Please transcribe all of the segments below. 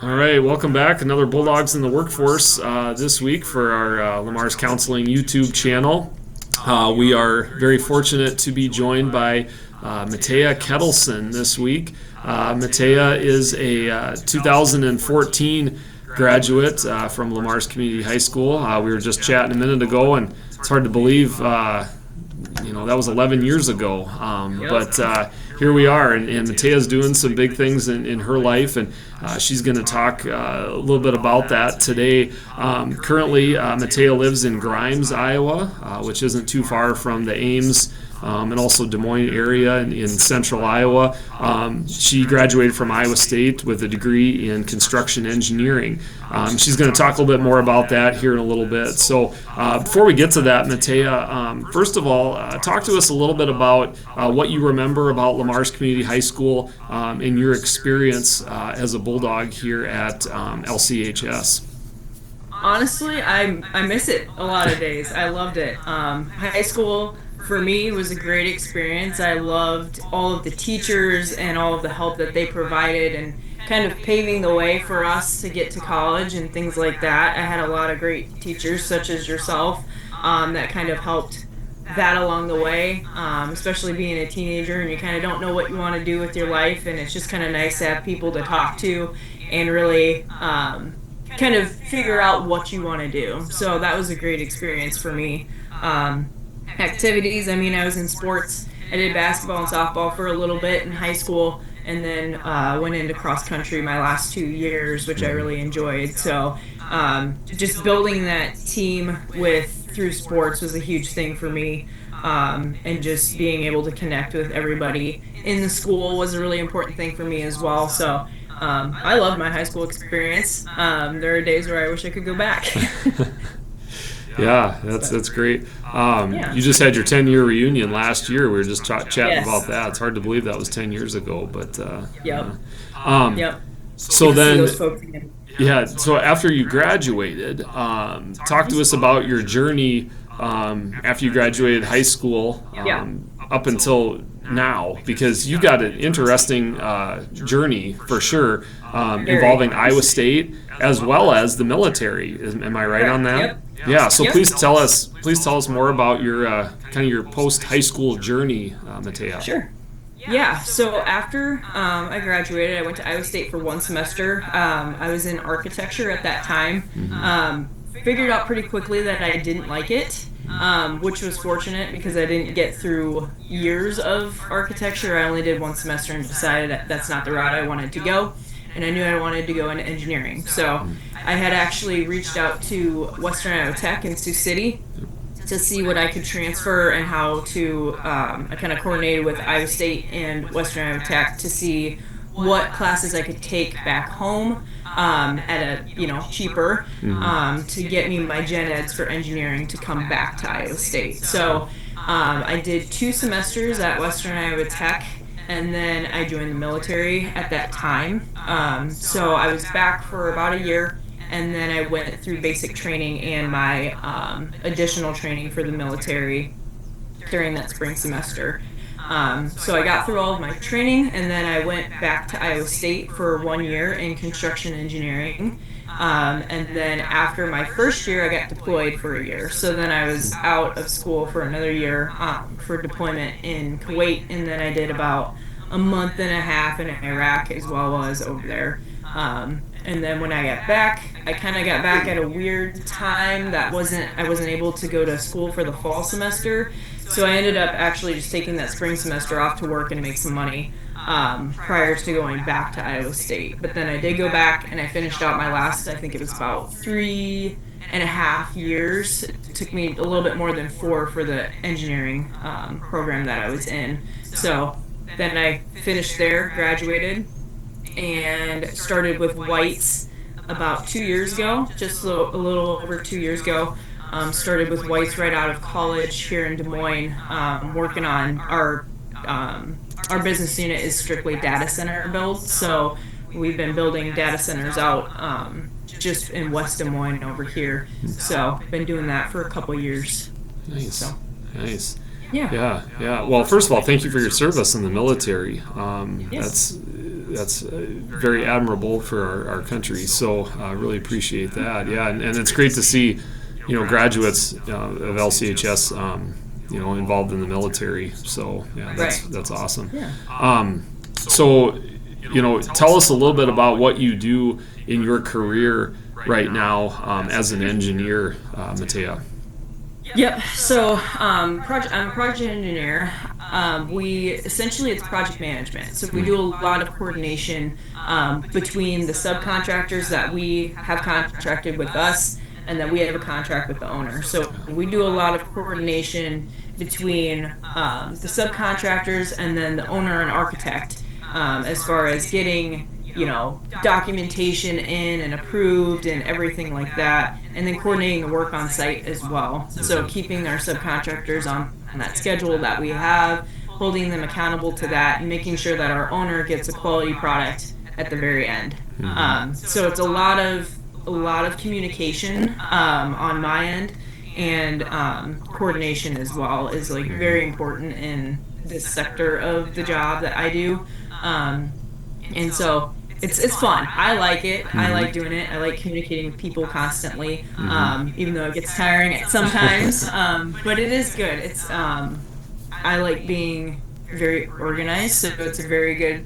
All right, welcome back. Another Bulldogs in the Workforce this week for our Lamar's Counseling YouTube channel. We are very fortunate to be joined by Mattea Ketelsen this week. Mattea is a 2014 graduate from Lamar's Community High School. We were just chatting a minute ago, and it's hard to believe, that was 11 years ago. But here we are, and Mattea's doing some big things in her life, and she's going to talk a little bit about that today. Currently, Mattea lives in Grimes, Iowa, which isn't too far from the Ames and also Des Moines area in central Iowa. She graduated from Iowa State with a degree in construction engineering. She's going to talk a little bit more about that here in a little bit. So before we get to that, Mattea, first of all, talk to us a little bit about what you remember about Lamar's Community High School and your experience as a Bulldog here at LCHS. Honestly, I miss it a lot of days. I loved it. High school for me was a great experience. I loved all of the teachers and all of the help that they provided and kind of paving the way for us to get to college and things like that. I had a lot of great teachers such as yourself that kind of helped that along the way, especially being a teenager and you kind of don't know what you want to do with your life, and it's just kind of nice to have people to talk to and really kind of figure out what you want to do. So that was a great experience for me. Activities, I was in sports. I did basketball and softball for a little bit in high school, and then went into cross country my last 2 years, which I really enjoyed. So just building that team through sports was a huge thing for me, and just being able to connect with everybody in the school was a really important thing for me as well. So I loved my high school experience. There are days where I wish I could go back. Yeah, that's great. You just had your 10-year reunion last year. We were just chatting about that. It's hard to believe that was 10 years ago, but Yep. So then, so after you graduated, talk to us about your journey after you graduated high school up until now, because you got an interesting journey for sure, involving Iowa State as well as the military. Am I right on that? Yep. Yeah. So please tell us more about your kind of your post high school journey, Mattea. Sure. Yeah, so after I graduated, I went to Iowa State for one semester. I was in architecture at that time. Figured out pretty quickly that I didn't like it, which was fortunate because I didn't get through years of architecture. I only did one semester and decided that that's not the route I wanted to go. And I knew I wanted to go into engineering. So I had actually reached out to Western Iowa Tech in Sioux City to see what I could transfer and how to, I kind of coordinated with Iowa State and Western Iowa Tech to see what classes I could take back home at a cheaper to get me my gen eds for engineering to come back to Iowa State. So I did 2 semesters at Western Iowa Tech, and then I joined the military at that time. So I was back for about a year, and then I went through basic training and my additional training for the military during that spring semester. So I got through all of my training, and then I went back to Iowa State for 1 year in construction engineering. And then after my first year, I got deployed for a year. So then I was out of school for another year for deployment in Kuwait, and then I did about a month and a half in Iraq as well as over there. And then when I got back, I kind of got back at a weird time I wasn't able to go to school for the fall semester. So I ended up actually just taking that spring semester off to work and make some money prior to going back to Iowa State. But then I did go back and I finished out my last, I think it was about 3.5 years. It took me a little bit more than 4 for the engineering program that I was in. So then I finished there, graduated, and started with White's about 2 years ago, just a little over 2 years ago. Started with White's right out of college here in Des Moines, working on our business unit is strictly data center build. So we've been building data centers out just in West Des Moines over here. So been doing that for a couple years. Nice. So. Nice. Yeah. Well, first of all, thank you for your service in the military. that's very admirable for our country. So I really appreciate that. Yeah, and it's great to see, graduates of LCHS, involved in the military. So yeah, that's awesome. Yeah. So, tell us a little bit about what you do in your career right now as an engineer, Mattea. Yep. So, I'm a project engineer. It's project management. So we do a lot of coordination between the subcontractors that we have contracted with us, and then we have a contract with the owner. So we do a lot of coordination between the subcontractors and then the owner and architect, as far as getting documentation in and approved and everything like that, and then coordinating the work on site as well. So keeping our subcontractors on that schedule that we have, holding them accountable to that, and making sure that our owner gets a quality product at the very end. So it's a lot of communication on my end, and coordination as well is very important in this sector of the job that I do. And so it's fun. I like it. I like doing it. I like communicating with people constantly, even though it gets tiring at sometimes. But it is good. I like being very organized, so it's a very good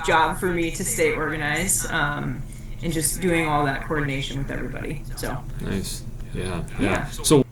job for me to stay organized, and just doing all that coordination with everybody. So nice. Yeah. So